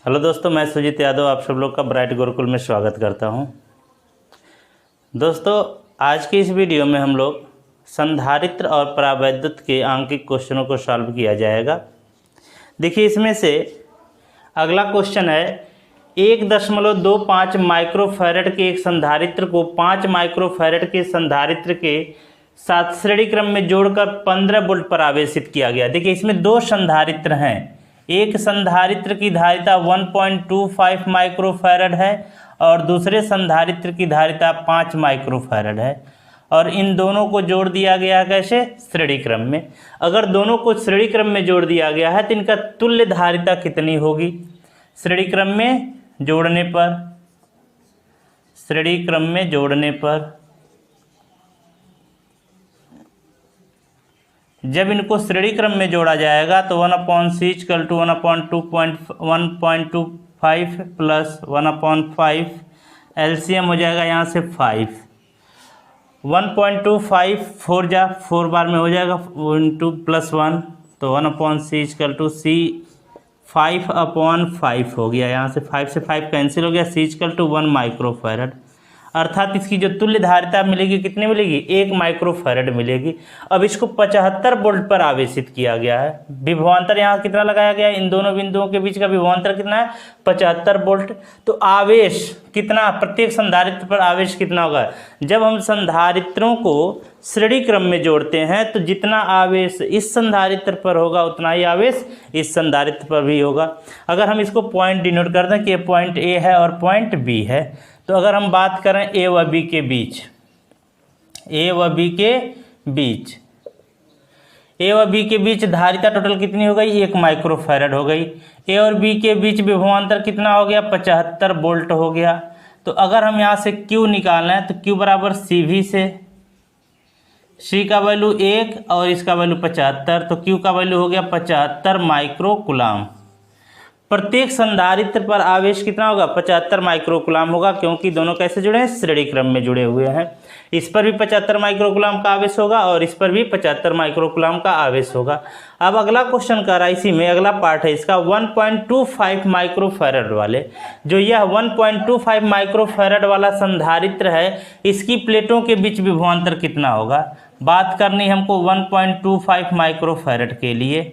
Hello दोस्तों, मैं सुजीत यादव आप सब लोग का ब्राइट गुरुकुल में स्वागत करता हूं। दोस्तों, आज की इस वीडियो में हम लोग संधारित्र और परावैद्युत के आंकिक क्वेश्चनों को सॉल्व किया जाएगा। देखिए, इसमें से अगला क्वेश्चन है 1.25 माइक्रोफैरड के एक संधारित्र को 5 माइक्रोफैरड के संधारित्र के साथ श्रेणी क्रम में जोड़कर 15 वोल्ट पर आवेशित किया गया। देखिए, इसमें दो संधारित्र हैं। एक संधारित्र की धारिता 1.25 माइक्रोफैरड है और दूसरे संधारित्र की धारिता 5 माइक्रोफैरड है, और इन दोनों को जोड़ दिया गया कैसे? श्रेणी क्रम में। अगर दोनों को श्रेणी क्रम में जोड़ दिया गया है तो इनका तुल्य धारिता कितनी होगी? श्रेणी क्रम में जोड़ने पर जब इनको श्रेणी क्रम में जोड़ा जाएगा तो 1/c = 1.25 प्लस 1/5 एलसीएम हो जाएगा यहाँ से 5। 1.25 4 बार में हो जाएगा इंटू प्लस 1, तो 1/c = c 5/5 हो गया। यहाँ से 5 से 5 कैंसिल हो गया। c = 1 माइक्रोफैरड, अर्थात इसकी जो तुल्य धारिता मिलेगी कितनी मिलेगी? 1 माइक्रोफैरड मिलेगी। अब इसको 75 वोल्ट पर आवेशित किया गया है। विभवांतर यहाँ कितना लगाया गया है? इन दोनों बिंदुओं के बीच का विभवांतर कितना है? 75 वोल्ट। तो आवेश कितना, प्रत्येक संधारित्र पर आवेश कितना होगा? जब हम संधारित्रों को श्रेणी क्रम में जोड़ते हैं तो जितना आवेश इस संधारित्र पर होगा उतना ही आवेश इस संधारित्र पर भी होगा। अगर हम इसको पॉइंट डिनोट कर दें कि ये पॉइंट ए है और पॉइंट बी है, तो अगर हम बात करें ए व बी के बीच, ए व बी के बीच धारिता टोटल कितनी हो गई? 1 माइक्रोफैरड हो गई। ए और बी के बीच विभवांतर कितना हो गया? 75 वोल्ट हो गया। तो अगर हम यहाँ से Q निकालना है तो Q बराबर CV से, C का वैल्यू 1 और इसका वैल्यू 75, तो Q का वैल्यू हो गया 75 माइक्रोकुलाम। प्रत्येक संधारित्र पर आवेश कितना होगा? 75 माइक्रोकुलाम होगा, क्योंकि दोनों कैसे जुड़े हैं? श्रेणी क्रम में जुड़े हुए हैं। इस पर भी 75 माइक्रोकुलाम का आवेश होगा और इस पर भी 75 माइक्रोकुलाम का आवेश होगा। अब अगला क्वेश्चन कर रहा है, इसी में अगला पार्ट है इसका 1.25 माइक्रोफैरड वाले। जो यह 1.25 माइक्रोफैरड वाला संधारित्र है, इसकी प्लेटों के बीच विभवांतर कितना होगा? बात करनी हमको 1.25 माइक्रोफैरड के लिए।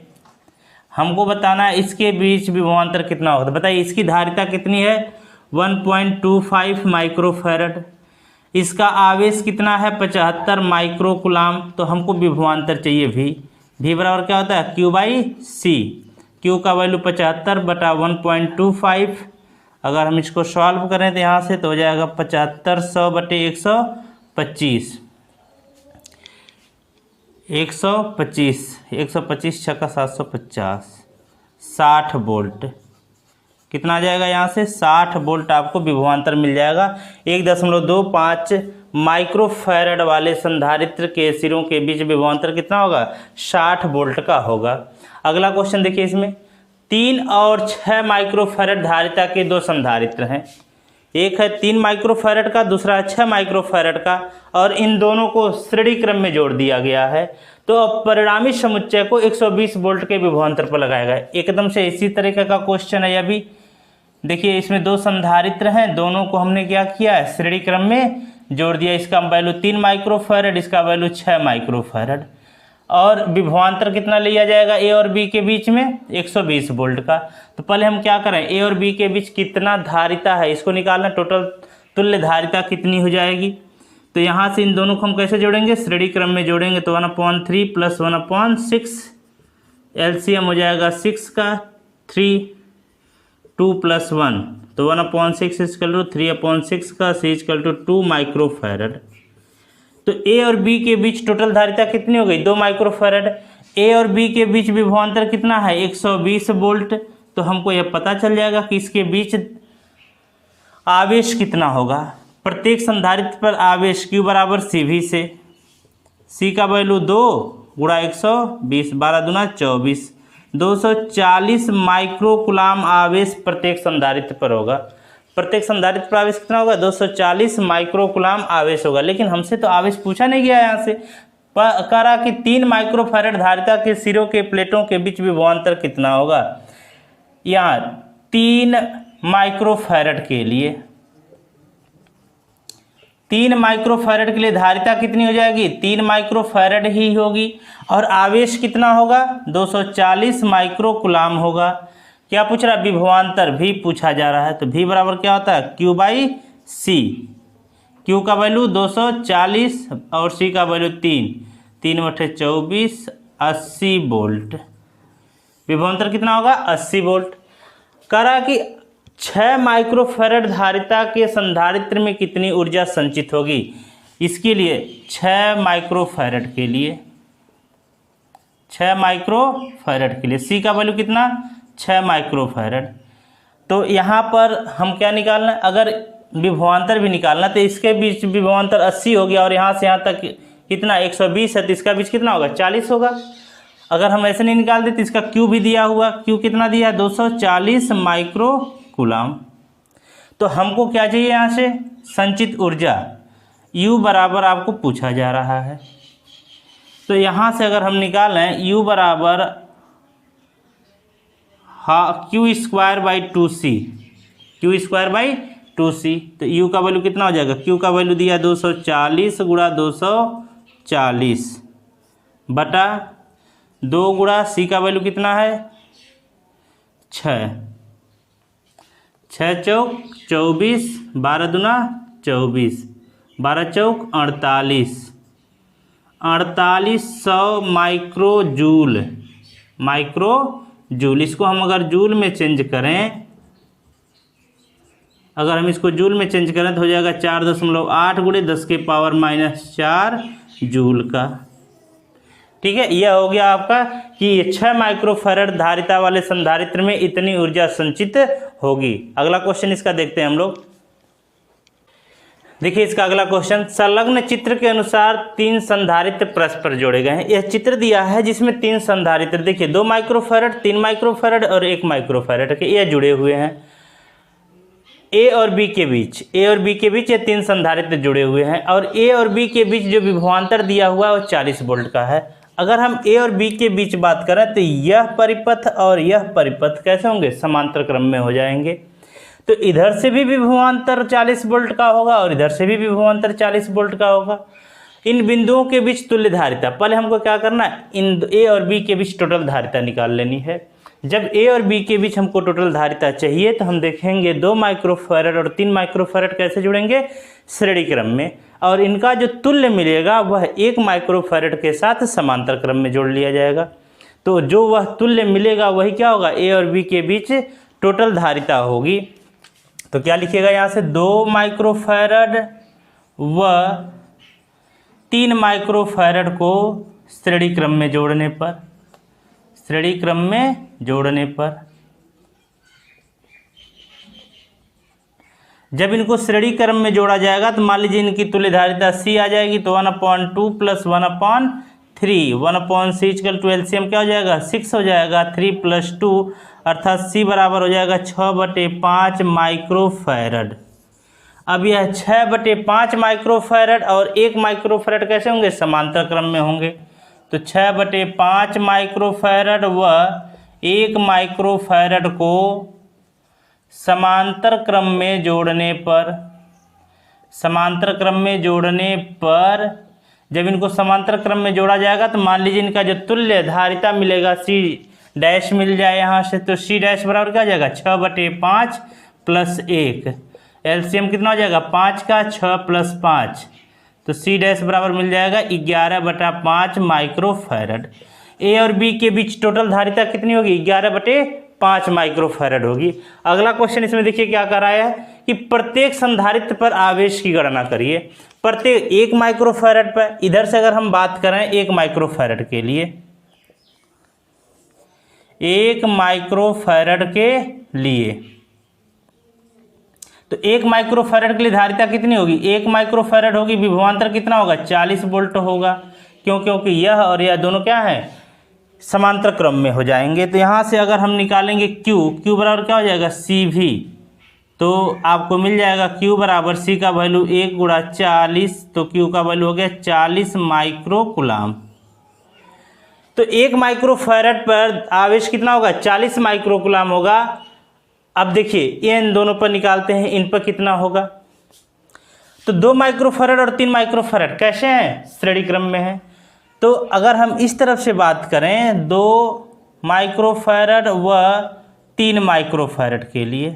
हमको बताना है इसके बीच विभवांतर कितना होगा। तो बताइए, इसकी धारिता कितनी है? 1.25 माइक्रोफैरड। इसका आवेश कितना है? 75 माइक्रोकुलाम। तो हमको विभवांतर चाहिए V बराबर क्या होता है? Q/C। Q का वैल्यू 75/1.25। अगर हम इसको सॉल्व करें तो यहाँ से तो हो जाएगा 75 100/125, 125 छक्का 750, 60 वोल्ट। कितना आ जाएगा यहाँ से? 60 वोल्ट आपको विभवांतर मिल जाएगा। 1.25 माइक्रोफैरड वाले संधारित्र के सिरों के बीच विभवांतर कितना होगा? 60 वोल्ट का होगा। अगला क्वेश्चन देखिए, इसमें 3 और 6 माइक्रोफैरड धारिता के दो संधारित्र हैं। एक है 3 माइक्रोफैरड का, दूसरा है 6 माइक्रोफैरड का, और इन दोनों को श्रेणी क्रम में जोड़ दिया गया है। तो अब परिणामी समुच्चय को 120 वोल्ट के विभवांतर पर लगाया गया है। एकदम से इसी तरीके का क्वेश्चन है अभी। देखिए, इसमें दो संधारित्र हैं, दोनों को हमने क्या किया है? श्रेणी क्रम में जोड़ दिया। इसका वैल्यू 3 माइक्रोफैरड, इसका वैल्यू 6 माइक्रोफैरड, और विभवांतर कितना लिया जाएगा ए और बी के बीच में? 120 वोल्ट का। तो पहले हम क्या करें, ए और बी के बीच कितना धारिता है इसको निकालना। टोटल तुल्य धारिता कितनी हो जाएगी? तो यहाँ से इन दोनों को हम कैसे जोड़ेंगे? श्रेणी क्रम में जोड़ेंगे। तो 1/3 प्लस 1/6 एलसीएम हो जाएगा 6 का 3, 2 + 1, तो 1/6 = 3/6 का, C = 2 माइक्रोफैरड। तो ए और बी के बीच टोटल धारिता कितनी हो गई? 2 माइक्रोफैरड। ए और बी के बीच विभवांतर कितना है? 120 वोल्ट। तो हमको यह पता चल जाएगा कि इसके बीच आवेश कितना होगा। प्रत्येक संधारित्र पर आवेश Q बराबर CV से, C का वैल्यू 2 × 120, 12 दूना 24, 240 माइक्रोकुलाम आवेश प्रत्येक संधारित्र पर होगा। प्रत्येक संधारित्र पर आवेश कितना होगा? 240 माइक्रोकुलाम आवेश होगा। लेकिन हमसे तो आवेश पूछा नहीं गया यहाँ से। कह रहा कि 3 माइक्रोफैरड धारिता के सिरों के प्लेटों के बीच विभवांतर कितना होगा। यहाँ 3 माइक्रोफैरड के लिए, 3 माइक्रोफैरड के लिए धारिता कितनी हो जाएगी? 3 माइक्रोफैरड ही होगी। और आवेश कितना होगा? 240 माइक्रोकुलाम होगा। क्या पूछ रहा है? विभवांतर भी पूछा जा रहा है। तो भी बराबर क्या होता है? Q/C। Q का वैल्यू 240 और C का वैल्यू 3/24 80 वोल्ट। विभवांतर कितना होगा? 80 वोल्ट। कह रहा कि 6 माइक्रोफैरड धारिता के संधारित्र में कितनी ऊर्जा संचित होगी? इसके लिए 6 माइक्रोफैरड के लिए, 6 माइक्रोफैरड के लिए C का वैल्यू कितना? 6 माइक्रोफैरड। तो यहाँ पर हम क्या निकालना है? अगर विभवांतर भी निकालना तो इसके बीच विभवांतर 80 हो गया और यहाँ से यहाँ तक कितना 120 है, तो इसका बीच कितना होगा? 40 होगा। अगर हम ऐसे नहीं निकालते तो इसका Q भी दिया हुआ, Q कितना दिया है? 240 माइक्रोकुलाम। तो हमको क्या चाहिए यहाँ से? संचित ऊर्जा। U बराबर आपको पूछा जा रहा है। तो यहाँ से अगर हम निकालें U बराबर Q²/2C, Q²/2C, तो U का वैल्यू कितना हो जाएगा? Q का वैल्यू दिया 240 गुणा 240 बटा 2 गुणा C का वैल्यू कितना है? 6, 6 चौक 24, 12 दूना 24, 12 चौक 48, 4800 माइक्रोजूल। इसको हम अगर जूल में चेंज करें, अगर हम इसको जूल में चेंज करें तो हो जाएगा 4.8 गुणे 10⁻⁻4 जूल का। ठीक है, यह हो गया आपका कि 6 माइक्रोफैरड धारिता वाले संधारित्र में इतनी ऊर्जा संचित होगी। अगला क्वेश्चन इसका देखते हैं हम लोग। देखिए इसका अगला क्वेश्चन, संलग्न चित्र के अनुसार 3 संधारित्र परस्पर जोड़े गए हैं। यह चित्र दिया है जिसमें 3 संधारित्र, देखिए 2 माइक्रोफैरड, 3 माइक्रोफैरड और 1 माइक्रोफैरड के ये जुड़े हुए हैं। ए और बी के बीच ये 3 संधारित्र जुड़े हुए हैं और ए और बी के बीच जो विभवांतर दिया हुआ है वो 40 वोल्ट का है। अगर हम ए और बी के बीच बात करें तो यह परिपथ और यह परिपथ कैसे होंगे? समांतर क्रम में हो जाएंगे। तो इधर से भी विभवांतर 40 वोल्ट का होगा और इधर से भी विभवांतर 40 वोल्ट का होगा। इन बिंदुओं के बीच तुल्य धारिता, पहले हमको क्या करना है? इन ए और बी के बीच टोटल धारिता निकाल लेनी है। जब ए और बी के बीच हमको टोटल धारिता चाहिए तो हम देखेंगे 2 माइक्रोफैरड और 3 माइक्रोफैरड कैसे जुड़ेंगे? श्रेणी क्रम में। और इनका जो तुल्य मिलेगा वह 1 माइक्रोफैरड के साथ समांतर क्रम में जोड़ लिया जाएगा। तो जो वह तुल्य मिलेगा वही क्या होगा? ए और बी के बीच टोटल धारिता होगी। तो क्या लिखिएगा यहाँ से? 2 माइक्रोफैरड व 3 माइक्रोफैरड को श्रेणी क्रम में जोड़ने पर, जब इनको श्रेणी क्रम में जोड़ा जाएगा तो मान लीजिए इनकी तुल्य धारिता C आ जाएगी। तो 1/2 + 1/3, 1/C = एलसीएम क्या हो जाएगा? 6 हो जाएगा। 3 + 2 अर्थात C बराबर हो जाएगा 6/5 माइक्रोफैरड। अब यह 6/5 माइक्रोफैरड और 1 माइक्रोफैरड कैसे होंगे? समांतर क्रम में होंगे। तो 6/5 माइक्रोफैरड व 1 माइक्रोफैरड को समांतर क्रम में जोड़ने पर जब इनको समांतर क्रम में जोड़ा जाएगा तो मान लीजिए इनका जो तुल्य धारिता मिलेगा C' मिल जाए यहाँ से। तो C' बराबर क्या हो जाएगा? 6/5 + 1, एलसीएम कितना हो जाएगा? 5 का 6 + 5, तो C' बराबर मिल जाएगा 11/5 माइक्रोफैरड। ए और बी के बीच टोटल धारिता कितनी होगी? 11/5 माइक्रोफैरड होगी। अगला क्वेश्चन इसमें देखिए क्या कर रहा है कि प्रत्येक संधारित्र पर आवेश की गणना करिए। प्रत्येक 1 माइक्रोफैरड पर, इधर से अगर हम बात करें 1 माइक्रोफैरड के लिए, 1 माइक्रोफैरड के लिए, तो 1 माइक्रोफैरड के लिए धारिता कितनी होगी? 1 माइक्रोफैरड होगी। विभवांतर कितना होगा? 40 वोल्ट होगा। क्योंकि यह और यह दोनों क्या है? समांतर क्रम में हो जाएंगे। तो यहाँ से अगर हम निकालेंगे Q बराबर क्या हो जाएगा? CV। तो आपको मिल जाएगा Q बराबर C का वैल्यू 1 × 40, तो Q का वैल्यू हो गया 40 माइक्रोकुलाम। तो 1 माइक्रोफैरड पर आवेश कितना होगा? 40 माइक्रोकुलाम होगा। अब देखिए ये इन दोनों पर निकालते हैं, इन पर कितना होगा। तो 2 माइक्रोफैरड और 3 माइक्रोफैरड कैसे हैं, श्रेणी क्रम में है। तो अगर हम इस तरफ से बात करें 2 माइक्रोफैरड व 3 माइक्रोफैरड के लिए,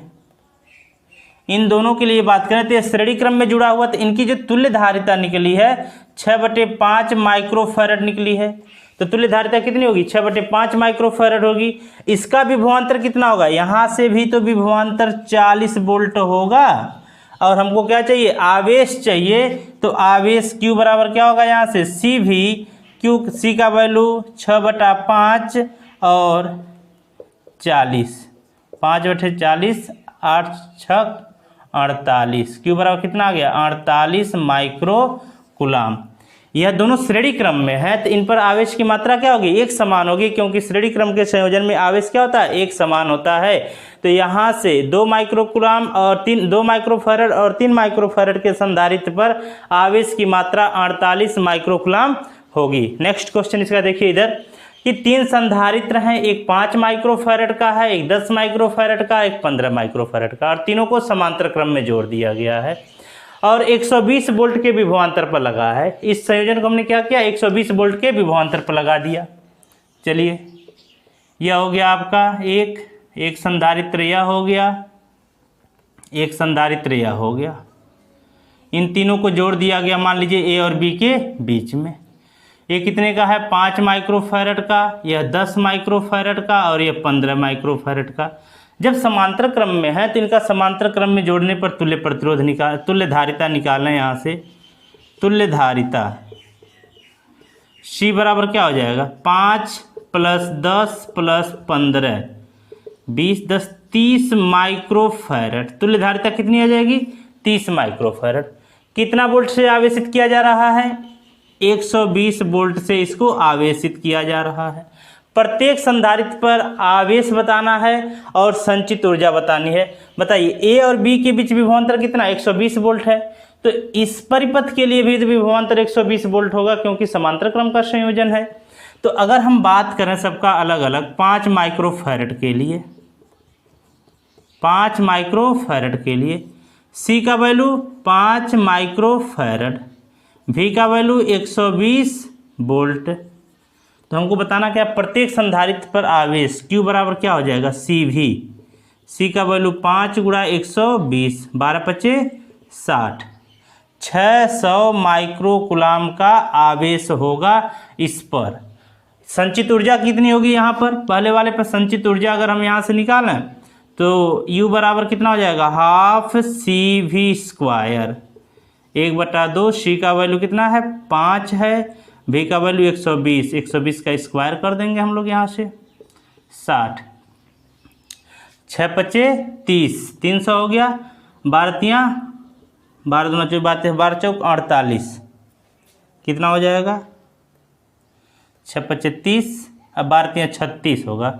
इन दोनों के लिए बात करें तो ये श्रेणी क्रम में जुड़ा हुआ, तो इनकी जो तुल्य धारिता निकली है 6/5 माइक्रोफैरड निकली है। तो तुल्य धारिता कितनी होगी, 6/5 माइक्रोफैरड होगी। इसका विभवांतर कितना होगा, यहाँ से भी तो विभवांतर 40 वोल्ट होगा, और हमको क्या चाहिए, आवेश चाहिए। तो आवेश Q बराबर क्या होगा, यहाँ से C भी Q, C का वैल्यू 6/5 और 40, 5/40, 8 6 48, Q बराबर कितना आ गया, 48 माइक्रो कुलाम। यह दोनों श्रेणी क्रम में है, तो इन पर आवेश की मात्रा क्या होगी, एक समान होगी, क्योंकि श्रेणी क्रम के संयोजन में आवेश क्या होता है, एक समान होता है। तो यहाँ से 2 माइक्रोकुलाम और 2 माइक्रोफैरड और 3 माइक्रोफैरड के संधारित्र पर आवेश की मात्रा 48 माइक्रोकुलाम होगी। नेक्स्ट क्वेश्चन इसका देखिए इधर कि 3 संधारित्र हैं, एक 5 माइक्रोफैरड का है, एक 10 माइक्रोफैरड का, एक 15 माइक्रोफैरड का, और तीनों को समांतर क्रम में जोड़ दिया गया है और 120 वोल्ट के विभवांतर पर लगा है। इस संयोजन को हमने क्या किया, 120 वोल्ट के विभवांतर पर लगा दिया। चलिए यह हो गया आपका एक संधारित्र, यह हो गया एक संधारित्र, यह हो गया। इन तीनों को जोड़ दिया गया, मान लीजिए A और B के बीच में। ये कितने का है, 5 माइक्रोफैरड का, यह 10 माइक्रोफैरड का और यह 15 माइक्रोफैरड का। जब समांतर क्रम में है तो इनका समांतर क्रम में जोड़ने पर तुल्य प्रतिरोध तुल्य धारिता निकालना है। यहाँ से तुल्य धारिता C बराबर क्या हो जाएगा, 5 + 10 + 15 20 10 30 माइक्रोफैरड। तुल्य धारिता कितनी आ जाएगी, 30 माइक्रोफैरड। कितना वोल्ट से आवेशित किया जा रहा है, 120 वोल्ट से इसको आवेशित किया जा रहा है। प्रत्येक संधारित्र पर आवेश बताना है और संचित ऊर्जा बतानी है। बताइए A और B के बीच विभवांतर कितना, 120 वोल्ट है। तो इस परिपथ के लिए भी विभवांतर 120 वोल्ट होगा, क्योंकि समांतर क्रम का संयोजन है। तो अगर हम बात करें सबका अलग अलग, 5 माइक्रोफैरड के लिए, 5 माइक्रोफैरड के लिए C का वैल्यू 5 माइक्रोफैरड, V का वैल्यू 120 वोल्ट। तो हमको बताना क्या, प्रत्येक संधारित्र पर आवेश Q बराबर क्या हो जाएगा, CV। C का वैल्यू 5 × 120, 12×5 60, 600 माइक्रोकुलाम का आवेश होगा इस पर। संचित ऊर्जा कितनी होगी, यहाँ पर पहले वाले पर संचित ऊर्जा अगर हम यहाँ से निकालें तो U बराबर कितना हो जाएगा, ½ CV², 1/2। C का वैल्यू कितना है, 5 है, V का वैल्यू 120, 120 का स्क्वायर कर देंगे हम लोग यहाँ से, 60, 6×5 30, 300 हो गया, 12 2 12 चौक 48, कितना हो जाएगा, 6×5 30, अब 12 36 होगा,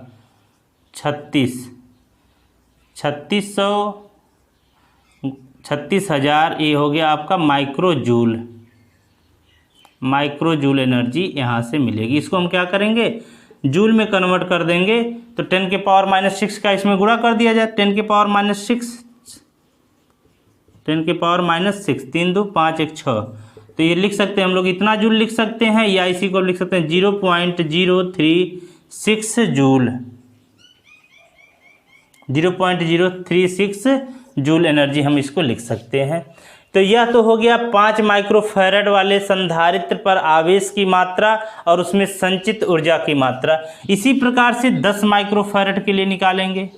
36,000 ये हो गया आपका माइक्रो जूल एनर्जी यहाँ से मिलेगी। इसको हम क्या करेंगे, जूल में कन्वर्ट कर देंगे। तो 10⁻⁻6 का इसमें गुणा कर दिया जाए, 10⁻⁻6, 10⁻⁻6, 3 2 5 1 6। तो ये लिख सकते हैं हम लोग, इतना जूल लिख सकते हैं, या इसी को लिख सकते हैं 0.036 जूल, 0.036 जूल एनर्जी हम इसको लिख सकते हैं। तो यह तो हो गया 5 माइक्रोफैरड वाले संधारित्र पर आवेश की मात्रा और उसमें संचित ऊर्जा की मात्रा। इसी प्रकार से 10 माइक्रोफैरड के लिए निकालेंगे।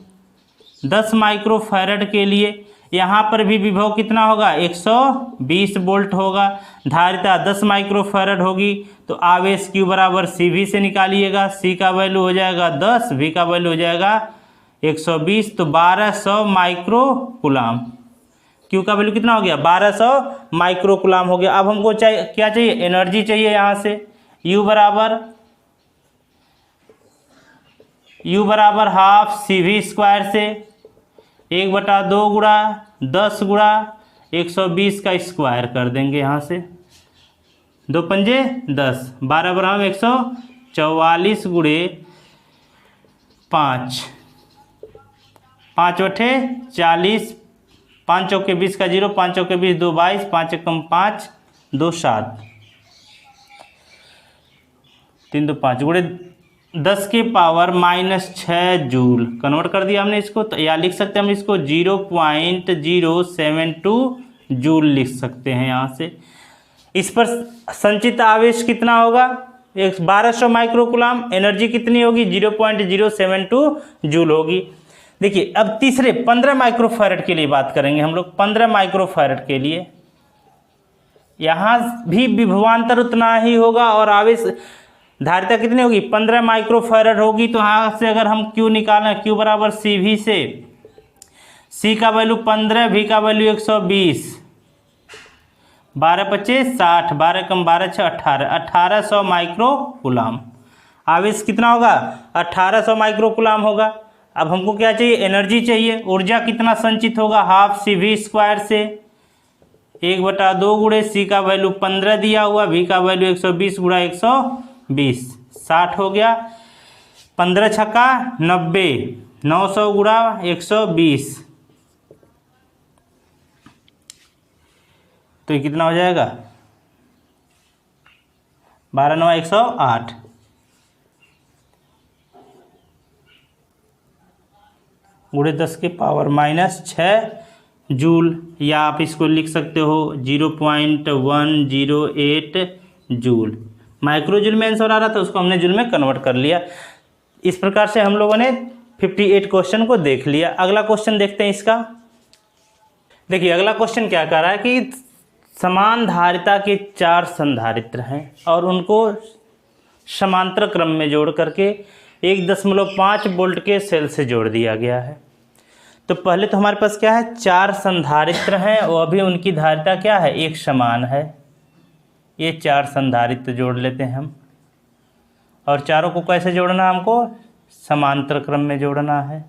10 माइक्रोफैरड के लिए यहाँ पर भी विभव कितना होगा, 120 वोल्ट होगा। धारिता 10 माइक्रोफैरड होगी, तो आवेश Q बराबर CV से निकालिएगा। C का वैल्यू हो जाएगा 10, V का वैल्यू हो जाएगा 120, तो 1200 माइक्रोकुलाम। Q का वैल्यू कितना हो गया, 1200 माइक्रोकुलाम हो गया। अब हमको क्या चाहिए, एनर्जी चाहिए। यहाँ से U बराबर ½ CV² से 1/2 गुणा 10 गुणा 120 का स्क्वायर कर देंगे। यहाँ से 2 पंजे 10, 12 बराबर 144 × 5, 5 बटे 40, 5 चौके 20 का 0, 5 चौके 20 2 22, 5 एकम 5 2 7, 3 2 5 गुणे 10 की पावर -6 जूल। कन्वर्ट कर दिया हमने इसको, तो या लिख सकते हैं हम इसको 0.072 जूल लिख सकते हैं यहाँ से। इस पर संचित आवेश कितना होगा? 1200 माइक्रोकुलाम। एनर्जी कितनी होगी? 0.072 जूल होगी। देखिए अब तीसरे 15 माइक्रोफैरड के लिए बात करेंगे हम लोग। 15 माइक्रोफैरड के लिए यहाँ भी विभवांतर उतना ही होगा और आवेश धारिता कितनी होगी? 15 माइक्रोफैरड होगी। तो यहाँ से अगर हम Q निकालें, Q बराबर CV से C का वैल्यू 15, V का वैल्यू 120, 12 25 60, 12 कम 12 6 18, 1800 माइक्रोकुलाम। आवेश कितना होगा? 1800 माइक्रोकुलाम होगा। अब हमको क्या चाहिए? एनर्जी चाहिए। ऊर्जा कितना संचित होगा? हाफ CV² से 1/2 गुणे C का वैल्यू 15 दिया हुआ, V का वैल्यू 120 गुणा 120, 60 हो गया। 15 छक्का 90, 900 गुणा 120, तो ये कितना हो जाएगा? 12 9 108। गुणे 10 की पावर -6 जूल, या आप इसको लिख सकते हो 0.108 जूल। माइक्रोजूल में आंसर आ रहा था, उसको हमने जूल में कन्वर्ट कर लिया। इस प्रकार से हम लोगों ने 58 क्वेश्चन को देख लिया। अगला क्वेश्चन देखते हैं इसका। देखिए अगला क्वेश्चन क्या कह रहा है कि समान धारिता के 4 संधारित्र हैं और उनको समांतर क्रम में जोड़ करके 1.5 वोल्ट के सेल से जोड़ दिया गया है। तो पहले तो हमारे पास क्या है? 4 संधारित्र हैं और अभी उनकी धारिता क्या है? एक समान है। ये 4 संधारित्र जोड़ लेते हैं हम, और चारों को कैसे जोड़ना है? हमको समांतर क्रम में जोड़ना है।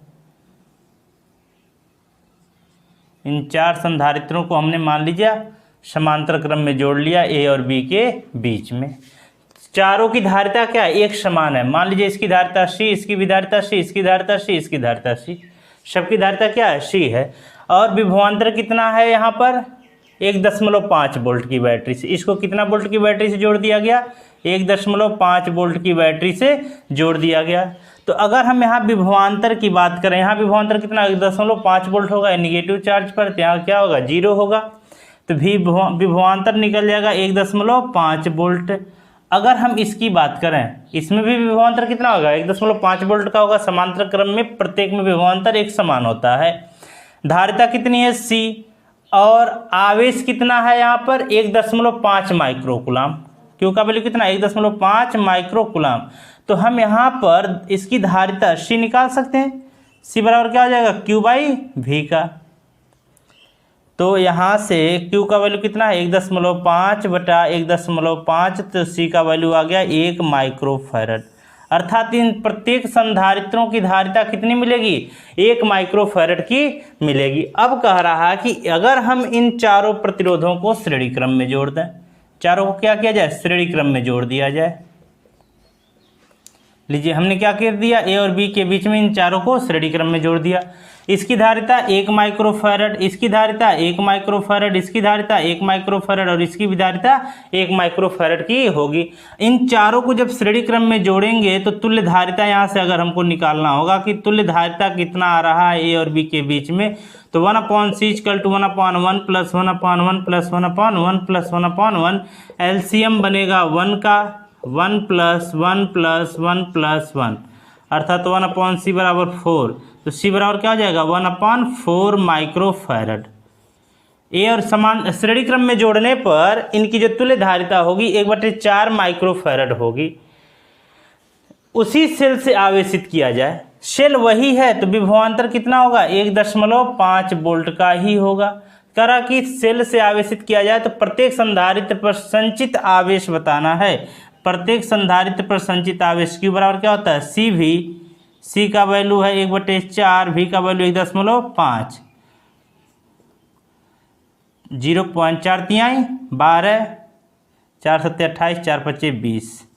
इन 4 संधारित्रों को हमने मान लीजिए समांतर क्रम में जोड़ लिया, ए और बी के बीच में। चारों की धारिता क्या है? एक समान है। मान लीजिए इसकी धारिता C, इसकी भी धारिता C, इसकी धारिता C, इसकी धारिता C, सबकी धारिता क्या है? C है। और विभवांतर कितना है यहाँ पर? 1.5 वोल्ट की बैटरी से। इसको कितना वोल्ट की बैटरी से जोड़ दिया गया? 1.5 वोल्ट की बैटरी से जोड़ दिया गया। तो अगर हम यहाँ विभवांतर की बात करें, यहाँ विभवांतर कितना? 1.5 वोल्ट होगा। नेगेटिव चार्ज पर यहाँ क्या होगा? 0 होगा। तो विभवांतर निकल जाएगा 1.5 वोल्ट। अगर हम इसकी बात करें, इसमें भी विभवांतर कितना होगा? 1.5 वोल्ट का होगा। समांतर क्रम में प्रत्येक में विभवांतर एक समान होता है। धारिता कितनी है? C। और आवेश कितना है यहाँ पर? 1.5 माइक्रोकुलाम। क्यू का वैल्यू कितना? 1.5 माइक्रोकुलाम। तो हम यहाँ पर इसकी धारिता C निकाल सकते हैं। C बराबर क्या हो जाएगा? Q/V का। तो यहाँ से Q का वैल्यू कितना है? 1.5 बटा 1.5, तो C का वैल्यू आ गया 1 माइक्रोफैरड। अर्थात इन प्रत्येक संधारित्रों की धारिता कितनी मिलेगी? 1 माइक्रोफैरड की मिलेगी। अब कह रहा है कि अगर हम इन चारों प्रतिरोधों को श्रेणी क्रम में जोड़ दें, चारों को क्या किया जाए? श्रेणी क्रम में जोड़ दिया जाए। लीजिए हमने क्या कर दिया? ए और बी के बीच में इन चारों को श्रेणी क्रम में जोड़ दिया। इसकी धारिता 1 माइक्रोफैरड, इसकी धारिता 1 माइक्रोफैरड, इसकी धारिता 1 माइक्रोफैरड और इसकी भी धारिता 1 माइक्रोफैरड की होगी। इन चारों को जब श्रेणी क्रम में जोड़ेंगे तो तुल्य धारिता यहाँ से अगर हमको निकालना होगा कि तुल्य धारिता कितना आ रहा है ए और बी के बीच में, तो 1/C = 1/1 + 1/1 + 1/1 + 1/1। एलसीएम बनेगा 1 का, 1 + 1 + 1 + 1, अर्थात 1/C बराबर 4। तो C बराबर क्या हो जाएगा? 1/4 माइक्रोफैरड। ए और समान श्रेणी क्रम में जोड़ने पर इनकी जो तुल्य धारिता होगी 1/4 माइक्रोफैरड होगी। उसी सेल से आवेशित किया जाए, सेल वही है तो विभवांतर कितना होगा? 1.5 वोल्ट का ही होगा। करा कि सेल से आवेशित किया जाए तो प्रत्येक संधारित्र पर संचित आवेश बताना है। प्रत्येक संधारित्र पर संचित आवेश Q बराबर क्या होता है? CV। C का वैल्यू है 1/4, V का वैल्यू 1.5, 0.4 तिहाई 12, 4 7 28, 4 5 20,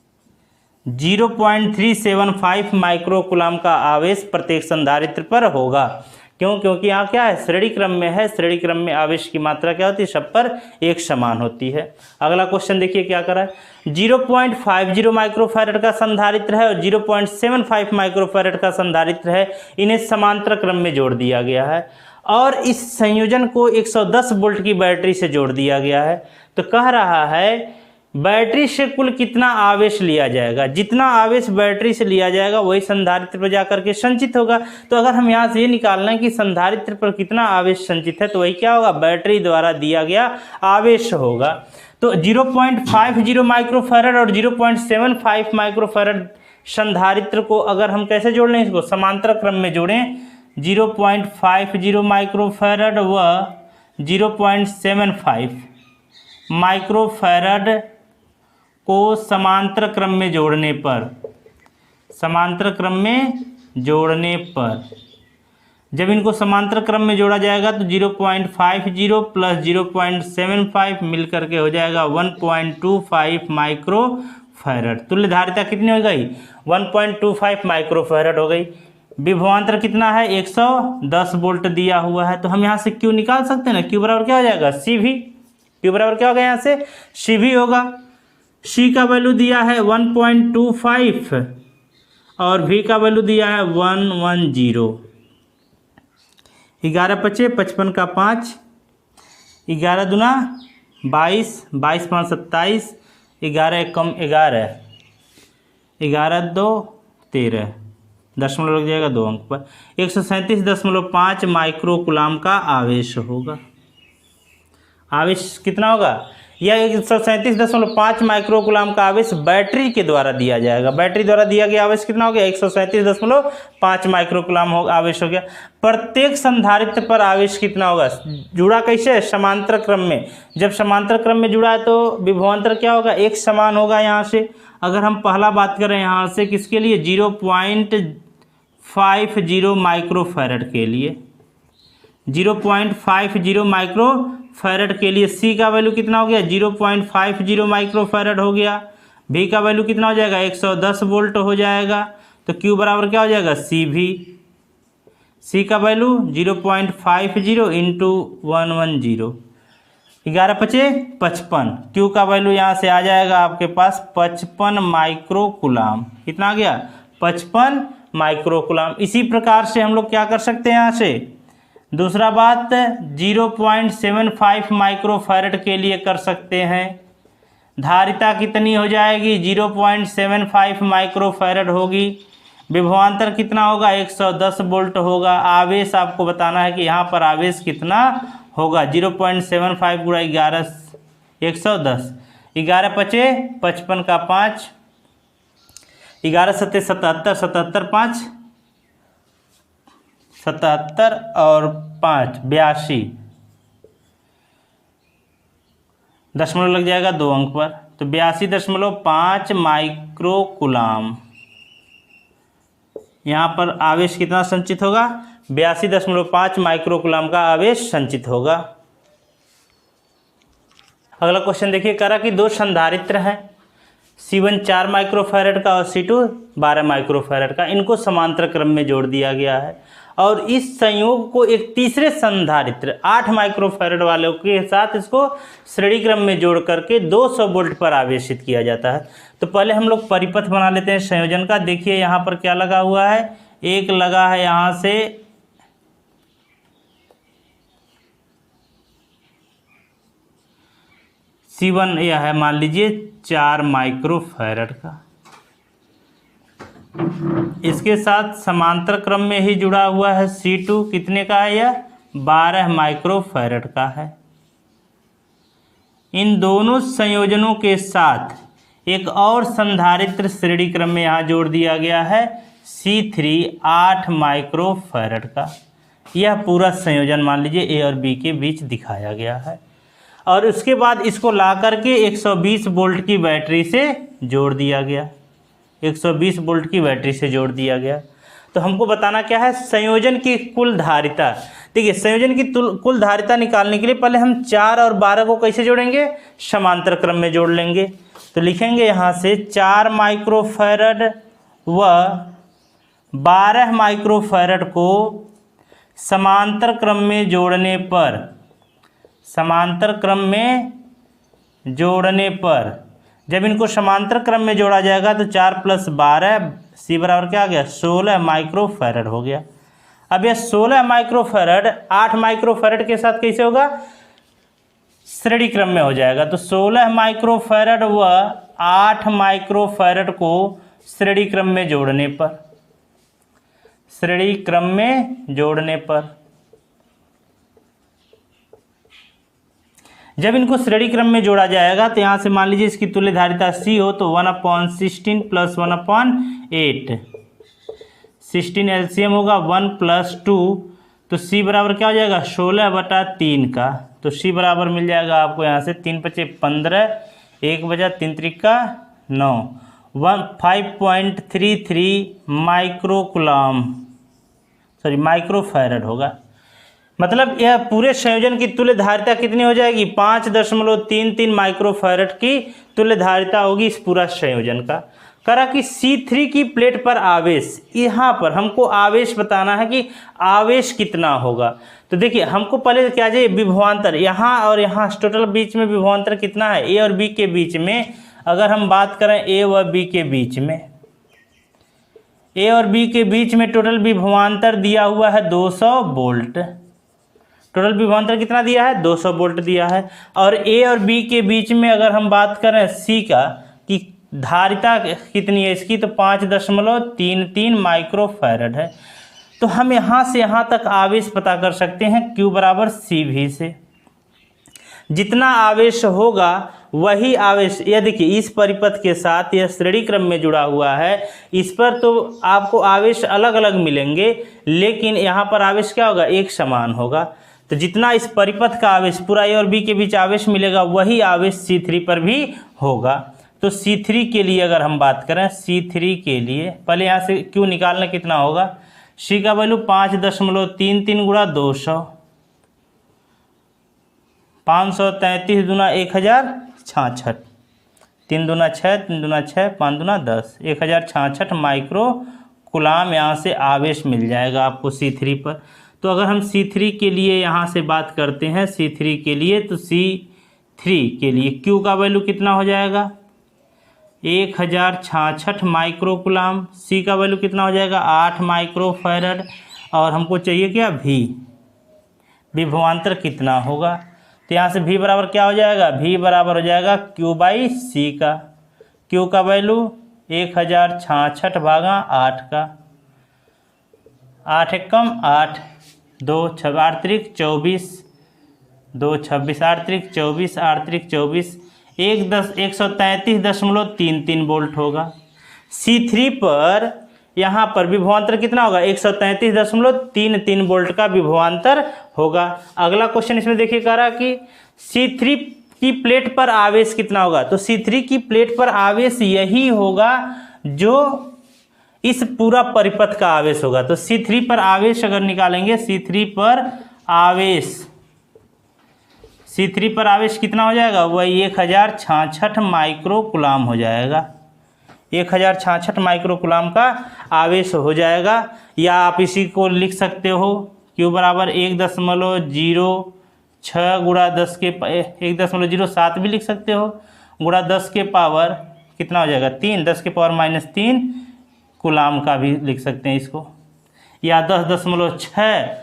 0.375 माइक्रोकुलाम का आवेश प्रत्येक संधारित्र पर होगा, क्यों? क्योंकि यहाँ क्या है, श्रेणी क्रम में है। श्रेणी क्रम में आवेश की मात्रा क्या होती है, सब पर एक समान होती है। अगला क्वेश्चन देखिए क्या करा है। 0.50 माइक्रोफैरड का संधारित्र है और 0.75 माइक्रोफैरड का संधारित्र है, इन्हें समांतर क्रम में जोड़ दिया गया है और इस संयोजन को 110 वोल्ट की बैटरी से जोड़ दिया गया है। तो कह रहा है बैटरी से कुल कितना आवेश लिया जाएगा, जितना आवेश बैटरी से लिया जाएगा वही संधारित्र पर जाकर के संचित होगा। तो अगर हम यहाँ से ये निकालना है कि संधारित्र पर कितना आवेश संचित है, तो वही क्या होगा, बैटरी द्वारा दिया गया आवेश होगा। तो 0.50 माइक्रोफैरड और 0.75 माइक्रोफैरड संधारित्र को अगर हम कैसे जोड़ लें, इसको समांतर क्रम में जोड़ें। 0.50 माइक्रोफैरड व 0.75 माइक्रोफैरड को समांतर क्रम में जोड़ने पर, समांतर क्रम में जोड़ने पर जब इनको समांतर क्रम में जोड़ा जाएगा तो 0.50 प्लस 0.75 मिल करके हो जाएगा 1.25 माइक्रोफैरड। तुल्य धारिता कितनी हो गई, 1.25 माइक्रोफैरड हो गई। विभवांतर कितना है, 110 वोल्ट दिया हुआ है। तो हम यहाँ से क्यू निकाल सकते हैं ना, क्यू बराबर क्या हो जाएगा, सी वी। क्यू बराबर क्या होगा, यहाँ से सी वी होगा। सी का वैल्यू दिया है 1.25 और वी का वैल्यू दिया है 110। 11 पचे 55 का 5, 11 दूना 22, 22 5 27, 11 कम 11, 11 2 13, दशमलव लग जाएगा 2 अंक पर। 137.5 माइक्रोकुलाम का आवेश होगा। आवेश कितना होगा, यह 137.5 माइक्रोकुलाम का आवेश बैटरी के द्वारा दिया जाएगा। बैटरी द्वारा दिया गया आवेश कितना हो गया, 137.5 माइक्रोकुलाम आवेश हो गया। प्रत्येक संधारित्र पर आवेश कितना होगा, जुड़ा कैसे, समांतर क्रम में। जब समांतर क्रम में जुड़ा है तो विभवांतर क्या होगा, एक समान होगा। यहाँ से अगर हम पहला बात करें यहाँ से किसके लिए, 0.50 माइक्रोफैरड के लिए, 0.50 माइक्रोफैरड के लिए सी का वैल्यू कितना हो गया, 0.50 माइक्रोफैरड हो गया। भी का वैल्यू कितना हो जाएगा, 110 वोल्ट हो जाएगा। तो क्यू बराबर क्या हो जाएगा, सी भी। सी का वैल्यू 0.50 इंटू 110, 11 पचे 55। क्यू का वैल्यू यहाँ से आ जाएगा आपके पास 55 माइक्रोकुलाम। कितना आ गया, 55 माइक्रोकुलाम। इसी प्रकार से हम लोग क्या कर सकते हैं, यहाँ से दूसरा बात 0.75 माइक्रोफैरड के लिए कर सकते हैं। धारिता कितनी हो जाएगी, 0.75 माइक्रोफैरड होगी। विभवांतर कितना होगा, 110 वोल्ट होगा। आवेश आपको बताना है कि यहाँ पर आवेश कितना होगा, 0.75 गुणा 11, 110, 11 पचे 55 का 5, 11 सत्ते 77, 77 5 77 और 5 82, दशमलव लग जाएगा 2 अंक पर। तो 82.5 माइक्रोकुलाम। यहाँ पर आवेश कितना संचित होगा, 82.5 माइक्रोकुलाम का आवेश संचित होगा। अगला क्वेश्चन देखिए, करा कि दो संधारित्र हैं, C1 4 माइक्रोफैरड का और C2 12 माइक्रोफैरड का, इनको समांतर क्रम में जोड़ दिया गया है और इस संयोग को एक तीसरे संधारित्र 8 माइक्रोफैरड वाले के साथ इसको श्रेणी क्रम में जोड़ करके 200 वोल्ट पर आवेशित किया जाता है। तो पहले हम लोग परिपथ बना लेते हैं संयोजन का। देखिए यहाँ पर क्या लगा हुआ है, एक लगा है यहाँ से C1, यह है मान लीजिए 4 माइक्रोफैरड का, इसके साथ समांतर क्रम में ही जुड़ा हुआ है C2, कितने का है, यह 12 माइक्रोफैरड का है। इन दोनों संयोजनों के साथ एक और संधारित्र श्रेणी क्रम में यहाँ जोड़ दिया गया है C3 8 माइक्रोफैरड का। यह पूरा संयोजन मान लीजिए A और B के बीच दिखाया गया है और उसके बाद इसको ला करके 120 वोल्ट की बैटरी से जोड़ दिया गया, 120 वोल्ट की बैटरी से जोड़ दिया गया। तो हमको बताना क्या है, संयोजन की कुल धारिता। देखिए संयोजन की कुल धारिता निकालने के लिए पहले हम 4 और 12 को कैसे जोड़ेंगे, समांतर क्रम में जोड़ लेंगे। तो लिखेंगे यहाँ से 4 माइक्रोफैरड व 12 माइक्रोफैरड को समांतर क्रम में जोड़ने पर, समांतर क्रम में जोड़ने पर, जब इनको समांतर क्रम में जोड़ा जाएगा तो 4 + 12 सी बराबर क्या आ गया 16 माइक्रोफैरड हो गया। अब यह 16 माइक्रोफैरड 8 माइक्रोफैरड के साथ कैसे होगा, श्रेणी क्रम में हो जाएगा। तो 16 माइक्रोफैरड व 8 माइक्रोफैरड को श्रेणी क्रम में जोड़ने पर, श्रेणी क्रम में जोड़ने पर, जब इनको श्रेणी क्रम में जोड़ा जाएगा तो यहां से मान लीजिए इसकी तुल्य धारिता C हो तो 1/16 + 1/8, 16 एलसीएम होगा 1 + 2, तो C बराबर क्या हो जाएगा 16/3 का। तो C बराबर मिल जाएगा आपको यहाँ से 3 × 5 = 15, 1 बजा 3 त्रिका 9, 5.33 माइक्रोफैरड होगा। मतलब यह पूरे संयोजन की तुल्य धारिता कितनी हो जाएगी 5.33 माइक्रोफैरड की तुल्य धारिता होगी इस पूरा संयोजन का। करा कि C3 की प्लेट पर आवेश, यहाँ पर हमको आवेश बताना है कि आवेश कितना होगा। तो देखिए हमको पहले क्या चाहिए, विभवांतर, यहाँ और यहाँ टोटल बीच में विभवांतर कितना है A और B के बीच में। अगर हम बात करें A व B के बीच में, A और B के बीच में टोटल विभवांतर दिया हुआ है 200 वोल्ट, टोटल विभवांतर कितना दिया है 200 वोल्ट दिया है। और A और B के बीच में अगर हम बात करें C का कि धारिता कितनी है इसकी, तो 5.33 माइक्रोफैरड है। तो हम यहाँ से यहाँ तक आवेश पता कर सकते हैं Q बराबर CV से। जितना आवेश होगा वही आवेश, यह देखिए इस परिपथ के साथ यह श्रेणी क्रम में जुड़ा हुआ है, इस पर तो आपको आवेश अलग अलग मिलेंगे लेकिन यहाँ पर आवेश क्या होगा एक समान होगा। तो जितना इस परिपथ का आवेश पूरा A और B के बीच आवेश मिलेगा वही आवेश C3 पर भी होगा। तो C3 के लिए अगर हम बात करें, C3 के लिए पहले यहाँ से Q निकालना कितना होगा, C का वैल्यू 5.33 × 200, 533 दूना 1066, 3 दूना 6, 3 दूना 6, 5 दूना 10, 1066 माइक्रो कूलाम यहाँ से आवेश मिल जाएगा आपको C3 पर। तो अगर हम C3 के लिए यहाँ से बात करते हैं, C3 के लिए, तो C3 के लिए Q का वैल्यू कितना हो जाएगा 1066 माइक्रो कूलाम, C का वैल्यू कितना हो जाएगा 8 माइक्रोफैरड, और हमको चाहिए क्या V, विभवांतर कितना होगा। तो यहाँ से V बराबर क्या हो जाएगा, V बराबर हो जाएगा Q/C का। Q का वैल्यू 1066 भागा 8 का, 8 एकम 8, 2 6 8 त्रिक 24, 2 26 8 त्रिक 24, 8 त्रिक 24, 133.33 वोल्ट होगा। C3 पर यहाँ पर विभवांतर कितना होगा 133.33 वोल्ट का विभवांतर होगा। अगला क्वेश्चन इसमें देखिए कह रहा कि C3 की प्लेट पर आवेश कितना होगा। तो C3 की प्लेट पर आवेश यही होगा जो इस पूरा परिपथ का आवेश होगा। तो C3 पर आवेश अगर निकालेंगे, C3 पर आवेश कितना हो जाएगा, वही 1066 माइक्रो कूलाम हो जाएगा। 1066 माइक्रो कूलाम का आवेश हो जाएगा। या आप इसी को लिख सकते हो Q बराबर 1.06 गुणा 10 के 1.07 भी लिख सकते हो, गुणा 10 के पावर कितना हो जाएगा 3, 10 के पावर -3 कूलाम का भी लिख सकते हैं इसको, या 10.6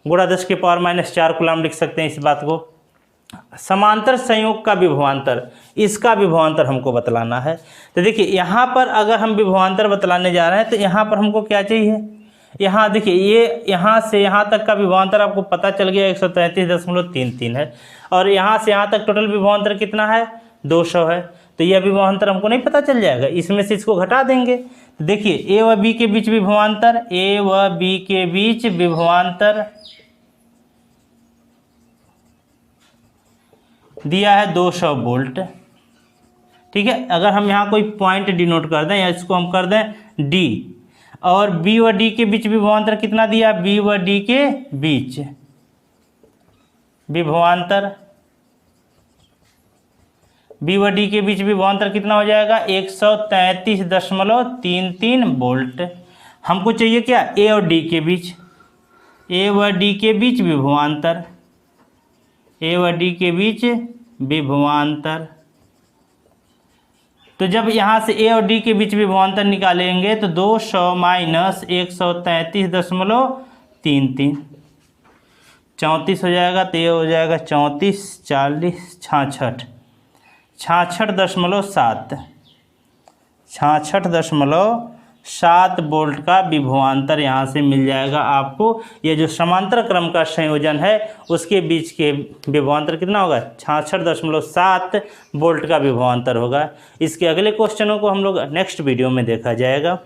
गुणा 10 के पावर -4 कूलाम लिख सकते हैं इस बात को। समांतर संयोग का विभवांतर, इसका विभवांतर हमको बतलाना है। तो देखिए यहाँ पर अगर हम विभवांतर बतलाने जा रहे हैं तो यहाँ पर हमको क्या चाहिए, यहाँ देखिए ये यहाँ से यहाँ तक का विभवांतर आपको पता चल गया 133.33 है, और यहाँ से यहाँ तक टोटल विभवांतर कितना है 200 है। तो यह विभवांतर हमको नहीं पता चल जाएगा, इसमें से इसको घटा देंगे। तो देखिए A व B के बीच विभवांतर, A व B के बीच विभवांतर दिया है 200 वोल्ट, ठीक है। अगर हम यहाँ कोई पॉइंट डिनोट कर दें या इसको हम कर दें D, और B व D के बीच विभवांतर कितना दिया, B व D के बीच विभवांतर, B व D के बीच विभवांतर कितना हो जाएगा 133.33 वोल्ट। हमको चाहिए क्या A और D के बीच, ए व डी के बीच विभवांतर, ए व डी के बीच विभवांतर। तो जब यहाँ से ए और डी के बीच विभवांतर निकालेंगे तो 200 माइनस 133.33 34 हो जाएगा, तो ये हो जाएगा 34 40 66 66.7 66.7 वोल्ट का विभवांतर यहाँ से मिल जाएगा आपको। ये जो समांतर क्रम का संयोजन है उसके बीच के विभवांतर कितना होगा, 66.7 वोल्ट का विभवांतर होगा। इसके अगले क्वेश्चनों को हम लोग नेक्स्ट वीडियो में देखा जाएगा।